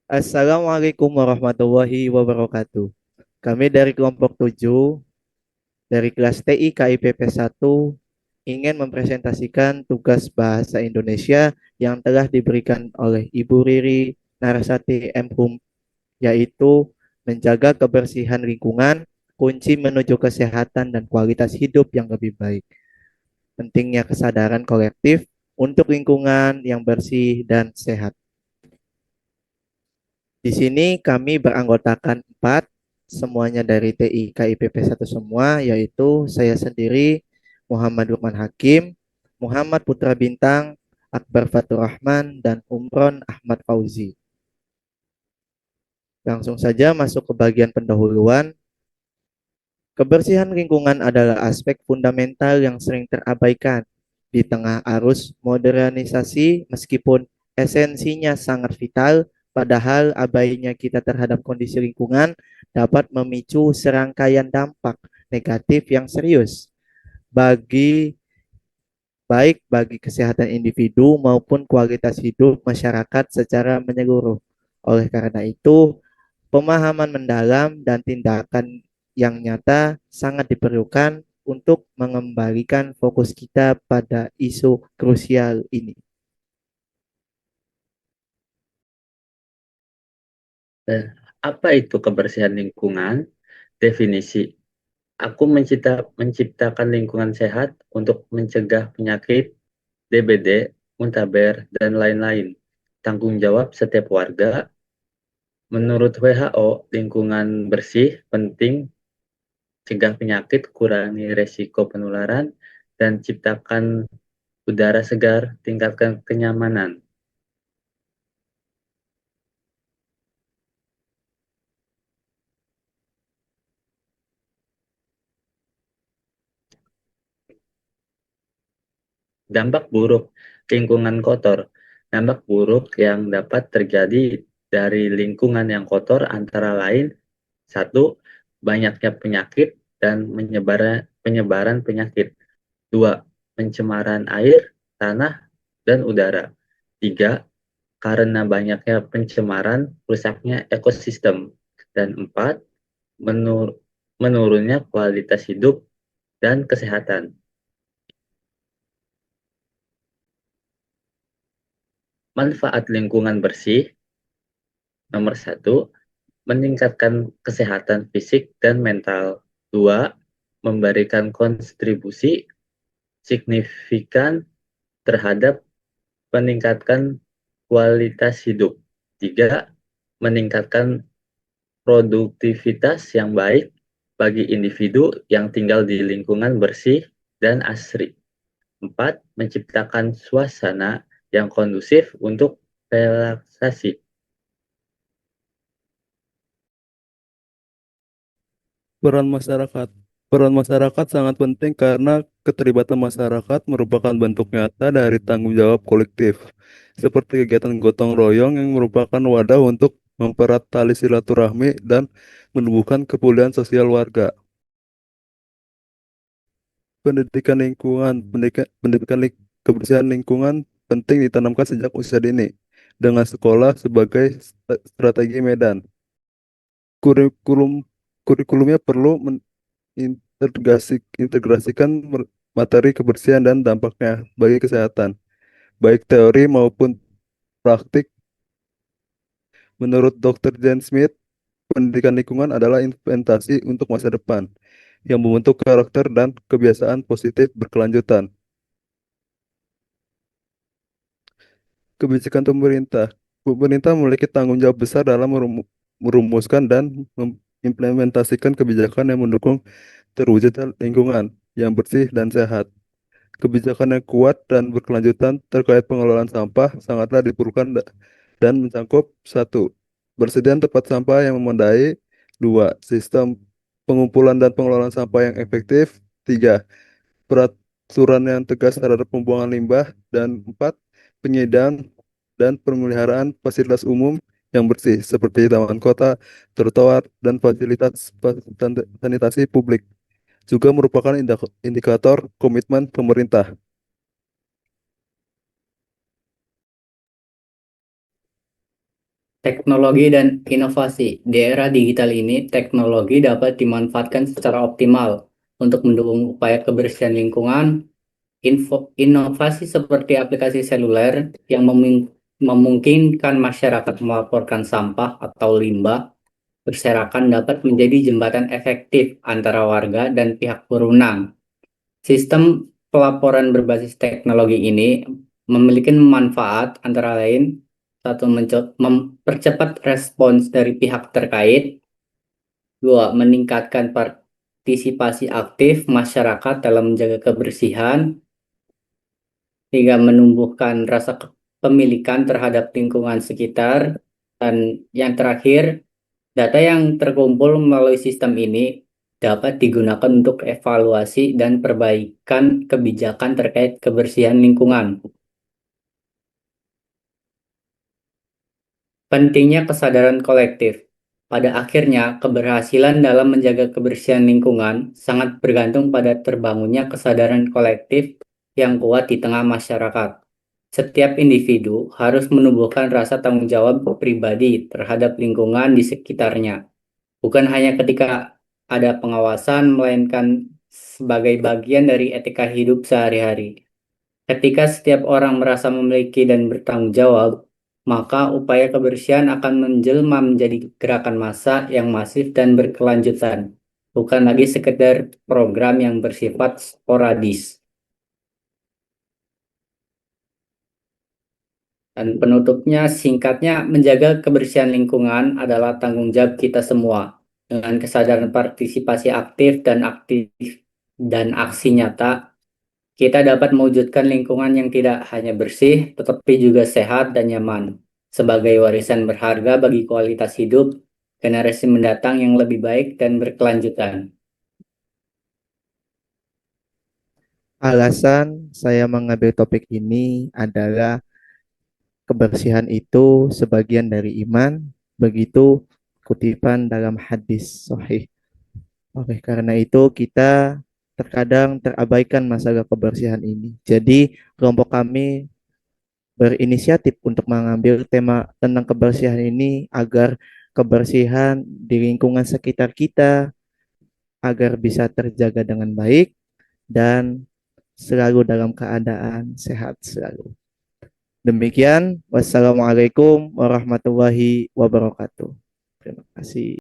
Assalamualaikum warahmatullahi wabarakatuh. Kami dari kelompok 7 dari kelas TI KIPP 1 ingin mempresentasikan tugas bahasa Indonesia yang telah diberikan oleh Ibu Riri Narasati M.Hum, yaitu menjaga kebersihan lingkungan, kunci menuju kesehatan dan kualitas hidup yang lebih baik. Pentingnya kesadaran kolektif untuk lingkungan yang bersih dan sehat. Di sini kami beranggotakan 4, semuanya dari TI KIPP 1 semua, yaitu saya sendiri, Muhammad Lukman Hakim, Muhammad Putra Bintang, Akbar Fatur Rahman, dan Umron Ahmad Fauzi. Langsung saja masuk ke bagian pendahuluan. Kebersihan lingkungan adalah aspek fundamental yang sering terabaikan di tengah arus modernisasi, meskipun esensinya sangat vital, padahal abainya kita terhadap kondisi lingkungan dapat memicu serangkaian dampak negatif yang serius bagi bagi kesehatan individu maupun kualitas hidup masyarakat secara menyeluruh. Oleh karena itu, pemahaman mendalam dan tindakan yang nyata sangat diperlukan untuk mengembalikan fokus kita pada isu krusial ini. Eh, Apa itu kebersihan lingkungan? Definisi. Aku menciptakan lingkungan sehat untuk mencegah penyakit, DBD, muntaber, dan lain-lain. Tanggung jawab setiap warga. Menurut WHO, lingkungan bersih penting cegah penyakit, kurangi resiko penularan, dan ciptakan udara segar, tingkatkan kenyamanan. Dampak buruk lingkungan kotor. Dampak buruk yang dapat terjadi dari lingkungan yang kotor antara lain: satu, banyaknya penyakit dan penyebaran penyakit. Dua, pencemaran air, tanah, dan udara. Tiga, karena banyaknya pencemaran, rusaknya ekosistem. Dan empat, menurunnya kualitas hidup dan kesehatan. Manfaat lingkungan bersih. Nomor satu, meningkatkan kesehatan fisik dan mental. Dua, memberikan kontribusi signifikan terhadap peningkatan kualitas hidup. Tiga, meningkatkan produktivitas yang baik bagi individu yang tinggal di lingkungan bersih dan asri. Empat, menciptakan suasana yang kondusif untuk relaksasi. Peran masyarakat. Peran masyarakat sangat penting karena keterlibatan masyarakat merupakan bentuk nyata dari tanggung jawab kolektif, seperti kegiatan gotong royong yang merupakan wadah untuk mempererat tali silaturahmi dan menumbuhkan kepedulian sosial warga. Pendidikan lingkungan, kebersihan lingkungan penting ditanamkan sejak usia dini, dengan sekolah sebagai strategi medan. Kurikulum kurikulumnya perlu integrasikan materi kebersihan dan dampaknya bagi kesehatan, baik teori maupun praktik. Menurut Dr. Jane Smith, pendidikan lingkungan adalah investasi untuk masa depan yang membentuk karakter dan kebiasaan positif berkelanjutan. Kebijakan pemerintah. Pemerintah memiliki tanggung jawab besar dalam merumuskan dan mengimplementasikan kebijakan yang mendukung terwujudnya lingkungan yang bersih dan sehat. Kebijakan yang kuat dan berkelanjutan terkait pengelolaan sampah sangatlah diperlukan dan mencakup: satu, persediaan tempat sampah yang memadai; dua, sistem pengumpulan dan pengelolaan sampah yang efektif; tiga, peraturan yang tegas terhadap pembuangan limbah; dan empat, penyediaan dan pemeliharaan fasilitas umum yang bersih seperti taman kota, trotoar, dan fasilitas sanitasi publik juga merupakan indikator komitmen pemerintah. Teknologi dan inovasi. Di era digital ini, teknologi dapat dimanfaatkan secara optimal untuk mendukung upaya kebersihan lingkungan. Inovasi seperti aplikasi seluler yang memungkinkan masyarakat melaporkan sampah atau limbah berserakan dapat menjadi jembatan efektif antara warga dan pihak berwenang. Sistem pelaporan berbasis teknologi ini memiliki manfaat antara lain satu, mempercepat respons dari pihak terkait, dua, meningkatkan partisipasi aktif masyarakat dalam menjaga kebersihan, tiga, menumbuhkan rasa kepemilikan terhadap lingkungan sekitar, dan yang terakhir, data yang terkumpul melalui sistem ini dapat digunakan untuk evaluasi dan perbaikan kebijakan terkait kebersihan lingkungan. Pentingnya kesadaran kolektif. Pada akhirnya, keberhasilan dalam menjaga kebersihan lingkungan sangat bergantung pada terbangunnya kesadaran kolektif yang kuat di tengah masyarakat. Setiap individu harus menumbuhkan rasa tanggung jawab pribadi terhadap lingkungan di sekitarnya, bukan hanya ketika ada pengawasan, melainkan sebagai bagian dari etika hidup sehari-hari. Ketika setiap orang merasa memiliki dan bertanggung jawab, maka upaya kebersihan akan menjelma menjadi gerakan massa yang masif dan berkelanjutan, bukan lagi sekedar program yang bersifat sporadis. Dan penutupnya, singkatnya, menjaga kebersihan lingkungan adalah tanggung jawab kita semua. Dengan kesadaran partisipasi aktif dan aksi nyata, kita dapat mewujudkan lingkungan yang tidak hanya bersih, tetapi juga sehat dan nyaman, sebagai warisan berharga bagi kualitas hidup generasi mendatang yang lebih baik dan berkelanjutan. Alasan saya mengambil topik ini adalah kebersihan itu sebagian dari iman, begitu kutipan dalam hadis sahih. Oleh karena itu kita terkadang terabaikan masalah kebersihan ini. Jadi kelompok kami berinisiatif untuk mengambil tema tentang kebersihan ini agar kebersihan di lingkungan sekitar kita agar bisa terjaga dengan baik dan selalu dalam keadaan sehat selalu. Demikian, wassalamualaikum warahmatullahi wabarakatuh. Terima kasih.